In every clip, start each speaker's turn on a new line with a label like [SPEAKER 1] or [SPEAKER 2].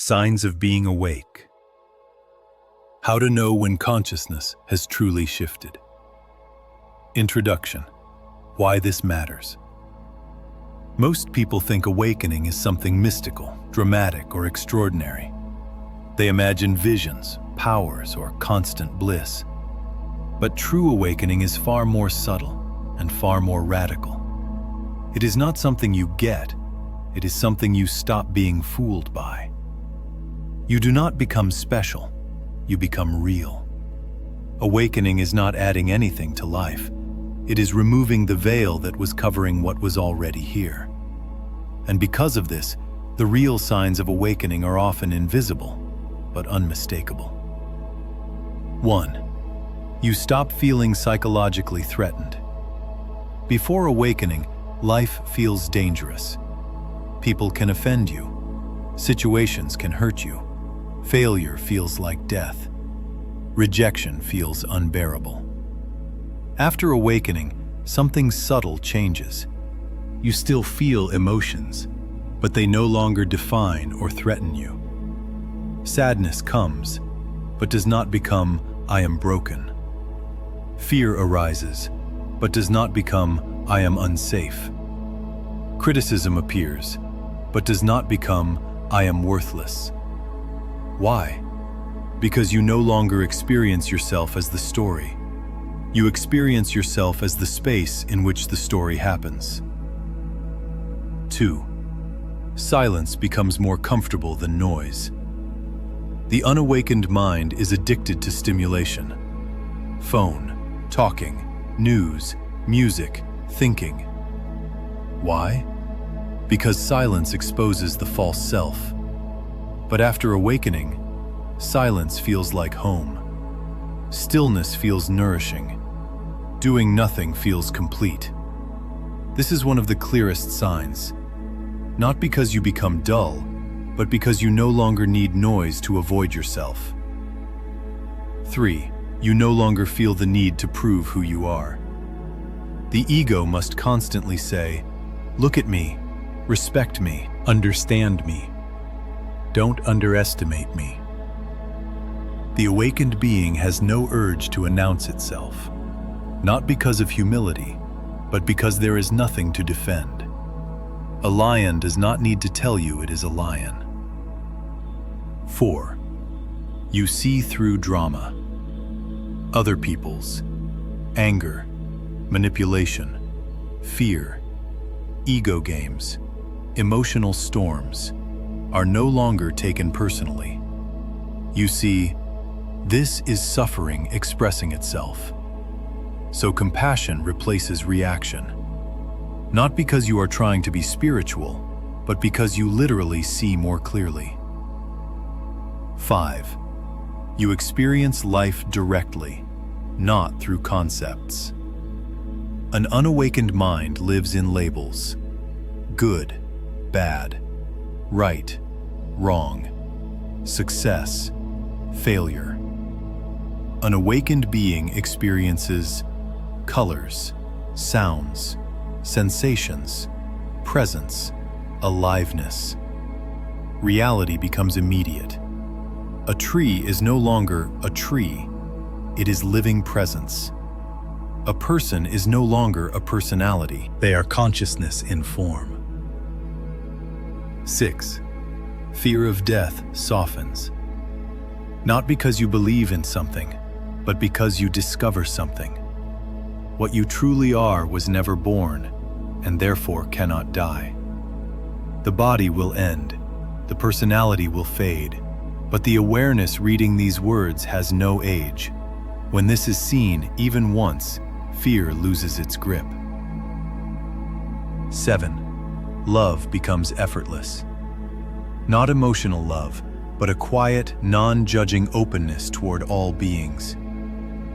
[SPEAKER 1] Signs of being awake. How to know when consciousness has truly shifted. Introduction. Why this matters. Most people think awakening is something mystical, dramatic, or extraordinary. They imagine visions, powers, or constant bliss. But true awakening is far more subtle and far more radical. It is not something you get, it is something you stop being fooled by. You do not become special, you become real. Awakening is not adding anything to life. It is removing the veil that was covering what was already here. And because of this, the real signs of awakening are often invisible, but unmistakable. 1. You stop feeling psychologically threatened. Before awakening, life feels dangerous. People can offend you. Situations can hurt you. Failure feels like death. Rejection feels unbearable. After awakening, something subtle changes. You still feel emotions, but they no longer define or threaten you. Sadness comes, but does not become, "I am broken." Fear arises, but does not become, "I am unsafe." Criticism appears, but does not become, "I am worthless." Why? Because you no longer experience yourself as the story. You experience yourself as the space in which the story happens. 2. Silence becomes more comfortable than noise. The unawakened mind is addicted to stimulation. Phone, talking, news, music, thinking. Why? Because silence exposes the false self. But after awakening, silence feels like home. Stillness feels nourishing. Doing nothing feels complete. This is one of the clearest signs. Not because you become dull, but because you no longer need noise to avoid yourself. 3. You no longer feel the need to prove who you are. The ego must constantly say, "Look at me, respect me, understand me. Don't underestimate me." The awakened being has no urge to announce itself, not because of humility, but because there is nothing to defend. A lion does not need to tell you it is a lion. 4. You see through drama. Other people's anger, manipulation, fear, ego games, emotional storms are no longer taken personally. You see, this is suffering expressing itself. So compassion replaces reaction. Not because you are trying to be spiritual, but because you literally see more clearly. 5. You experience life directly, not through concepts. An unawakened mind lives in labels: good, bad, right, wrong, success, failure. An awakened being experiences colors, sounds, sensations, presence, aliveness. Reality becomes immediate. A tree is no longer a tree, it is living presence. A person is no longer a personality, they are consciousness in form. 6. Fear of death softens. Not because you believe in something, but because you discover something. What you truly are was never born, and therefore cannot die. The body will end, the personality will fade, but the awareness reading these words has no age. When this is seen even once, fear loses its grip. 7. Love becomes effortless. Not emotional love, but a quiet, non-judging openness toward all beings.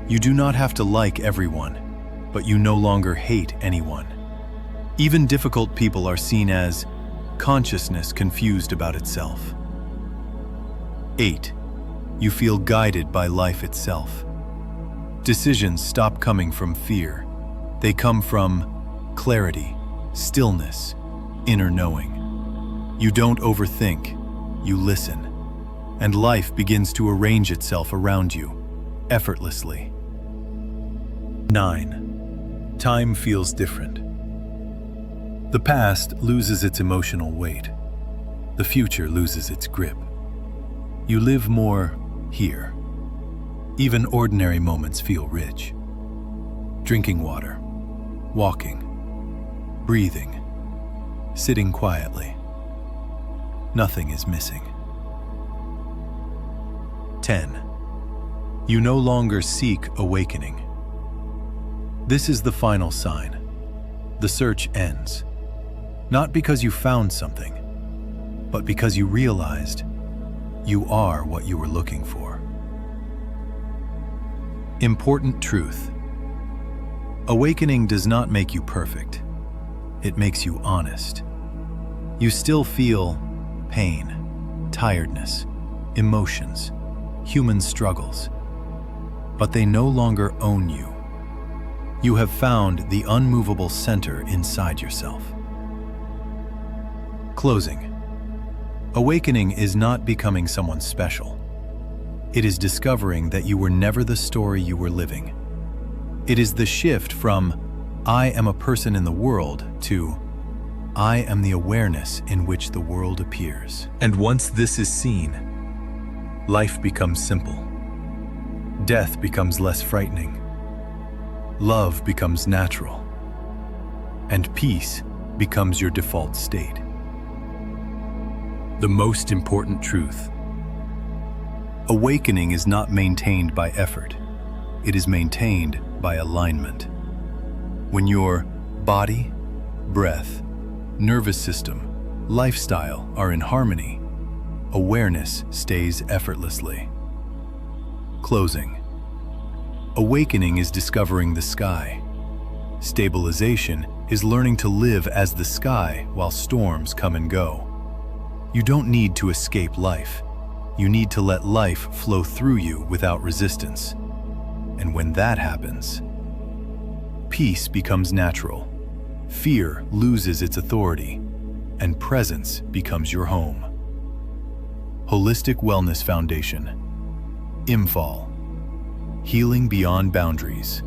[SPEAKER 1] You do not have to like everyone, but you no longer hate anyone. Even difficult people are seen as consciousness confused about itself. 8. You feel guided by life itself. Decisions stop coming from fear. They come from clarity, stillness, inner knowing. You don't overthink, you listen. and life begins to arrange itself around you, effortlessly. 9. Time feels different. The past loses its emotional weight. The future loses its grip. You live more here. Even ordinary moments feel rich. Drinking water, walking, breathing, sitting quietly. Nothing is missing. 10. You no longer seek awakening. This is the final sign. The search ends. Not because you found something, but because you realized you are what you were looking for. Important truth. Awakening does not make you perfect. It makes you honest. You still feel pain, tiredness, emotions, human struggles, but they no longer own you. You have found the unmovable center inside yourself. Closing. Awakening is not becoming someone special. It is discovering that you were never the story you were living. It is the shift from "I am a person in the world" to "I am the awareness in which the world appears." And once this is seen, life becomes simple. Death becomes less frightening. Love becomes natural. And peace becomes your default state. The most important truth. Awakening is not maintained by effort. It is maintained by alignment. When your body, breath, nervous system, lifestyle are in harmony, awareness stays effortlessly. Closing. Awakening is discovering the sky. Stabilization is learning to live as the sky while storms come and go. You don't need to escape life. You need to let life flow through you without resistance. And when that happens, peace becomes natural, fear loses its authority, and presence becomes your home. Holistic Wellness Foundation. Imphal. Healing beyond boundaries.